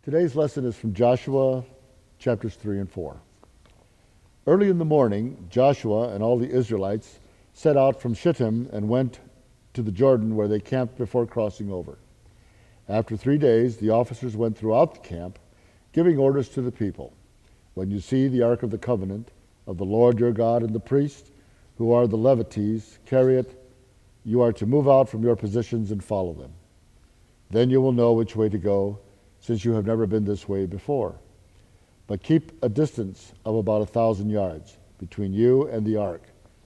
Today's lesson is from Joshua chapters 3 and 4. Early in the morning, Joshua and all the Israelites set out from Shittim and went to the Jordan, where they camped before crossing over. After 3 days, the officers went throughout the camp, giving orders to the people. When you see the Ark of the Covenant of the Lord your God and the priests, who are the Levites, carry it, you are to move out from your positions and follow them. Then you will know which way to go, since you have never been this way before. But keep a distance of about 1,000 yards between you and the ark.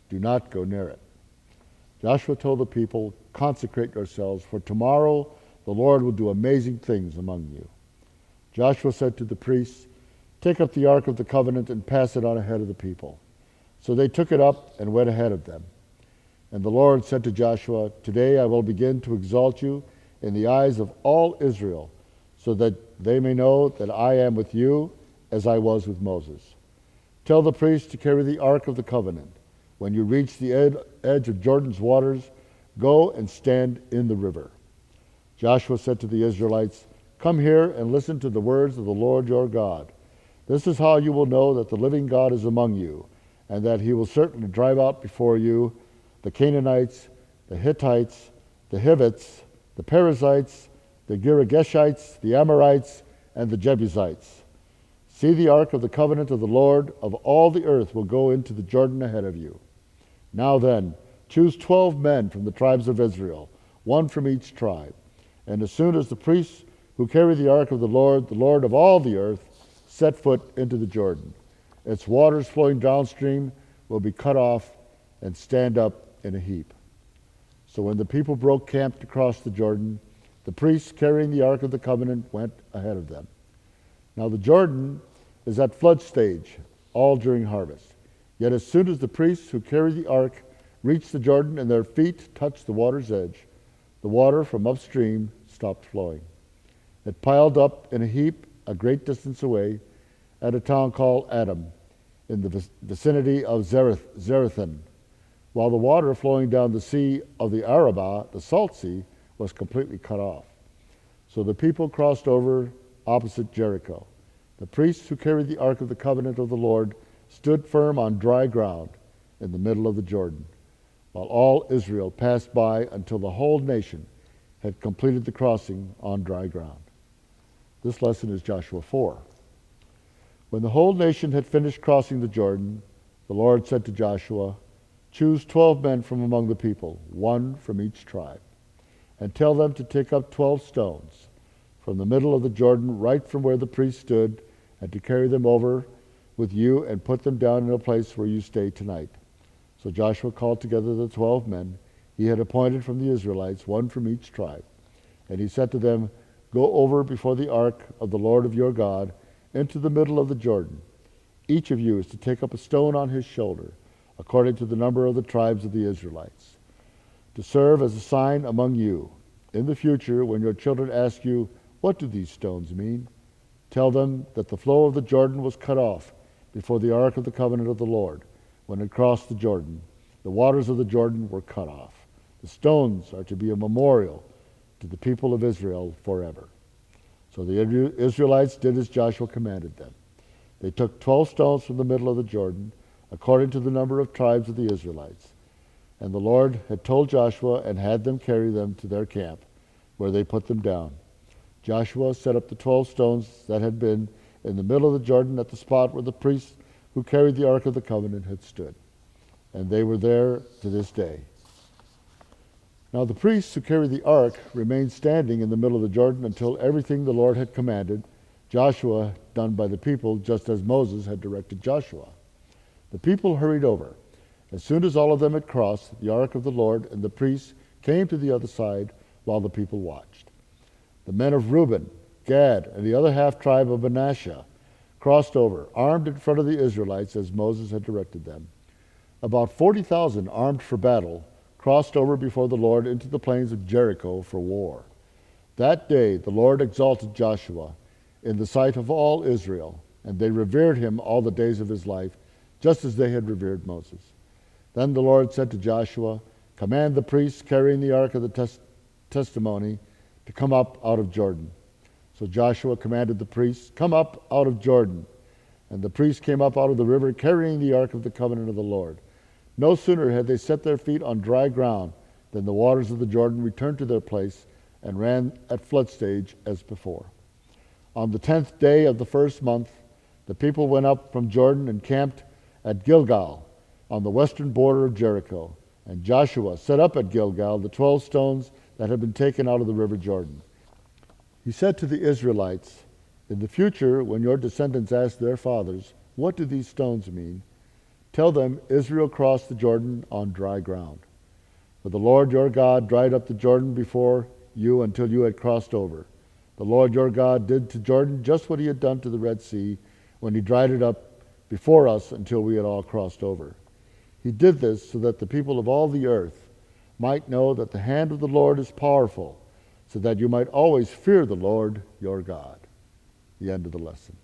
Do not go near it. Joshua told the people, consecrate yourselves, for tomorrow the Lord will do amazing things among you. Joshua said to the priests, take up the Ark of the Covenant and pass it on ahead of the people. So they took it up and went ahead of them. And the Lord said to Joshua, today I will begin to exalt you in the eyes of all Israel, so that they may know that I am with you as I was with Moses. Tell the priests to carry the Ark of the Covenant. When you reach the edge of Jordan's waters, go and stand in the river. Joshua said to the Israelites, come here and listen to the words of the Lord your God. This is how you will know that the living God is among you, and that he will certainly drive out before you the Canaanites, the Hittites, the Hivites, the Perizzites, the Girgashites, the Amorites, and the Jebusites. See, the Ark of the Covenant of the Lord of all the earth will go into the Jordan ahead of you. Now then, choose 12 men from the tribes of Israel, one from each tribe. And as soon as the priests who carry the Ark of the Lord of all the earth, set foot into the Jordan, its waters flowing downstream will be cut off and stand up in a heap. So when the people broke camp to cross the Jordan, the priests carrying the Ark of the Covenant went ahead of them. Now the Jordan is at flood stage, all during harvest. Yet as soon as the priests who carry the Ark reached the Jordan and their feet touched the water's edge, the water from upstream stopped flowing. It piled up in a heap a great distance away at a town called Adam, in the vicinity of Zarethan, while the water flowing down the sea of the Arabah, the Salt Sea, was completely cut off. So the people crossed over opposite Jericho. The priests who carried the Ark of the Covenant of the Lord stood firm on dry ground in the middle of the Jordan, while all Israel passed by until the whole nation had completed the crossing on dry ground. This lesson is Joshua 4. When the whole nation had finished crossing the Jordan, the Lord said to Joshua, choose 12 men from among the people, one from each tribe, and tell them to take up 12 stones from the middle of the Jordan, right from where the priest stood, and to carry them over with you and put them down in a place where you stay tonight. So Joshua called together the 12 men he had appointed from the Israelites, one from each tribe. And he said to them, go over before the ark of the Lord of your God into the middle of the Jordan. Each of you is to take up a stone on his shoulder, according to the number of the tribes of the Israelites, to serve as a sign among you. In the future, when your children ask you, what do these stones mean? Tell them that the flow of the Jordan was cut off before the Ark of the Covenant of the Lord. When it crossed the Jordan, the waters of the Jordan were cut off. The stones are to be a memorial to the people of Israel forever. So the Israelites did as Joshua commanded them. They took 12 stones from the middle of the Jordan, according to the number of tribes of the Israelites. And the Lord had told Joshua and had them carry them to their camp, where they put them down. Joshua set up the 12 stones that had been in the middle of the Jordan at the spot where the priests who carried the Ark of the Covenant had stood. And they were there to this day. Now the priests who carried the ark remained standing in the middle of the Jordan until everything the Lord had commanded Joshua done by the people, just as Moses had directed Joshua. The people hurried over. As soon as all of them had crossed, the ark of the Lord and the priests came to the other side while the people watched. The men of Reuben, Gad, and the other half-tribe of Manasseh crossed over, armed in front of the Israelites as Moses had directed them. About 40,000 armed for battle crossed over before the Lord into the plains of Jericho for war. That day the Lord exalted Joshua in the sight of all Israel, and they revered him all the days of his life, just as they had revered Moses. Then the Lord said to Joshua, command the priests carrying the ark of the testimony to come up out of Jordan. So Joshua commanded the priests, "Come up out of Jordan." And the priests came up out of the river, carrying the ark of the covenant of the Lord. No sooner had they set their feet on dry ground than the waters of the Jordan returned to their place and ran at flood stage as before. On the 10th day of the first month, the people went up from Jordan and camped at Gilgal on the western border of Jericho. And Joshua set up at Gilgal the 12 stones that had been taken out of the river Jordan. He said to the Israelites, "In the future, when your descendants ask their fathers, 'What do these stones mean?' tell them Israel crossed the Jordan on dry ground. For the Lord your God dried up the Jordan before you until you had crossed over. The Lord your God did to Jordan just what he had done to the Red Sea when he dried it up before us until we had all crossed over. He did this so that the people of all the earth might know that the hand of the Lord is powerful, so that you might always fear the Lord your God." The end of the lesson.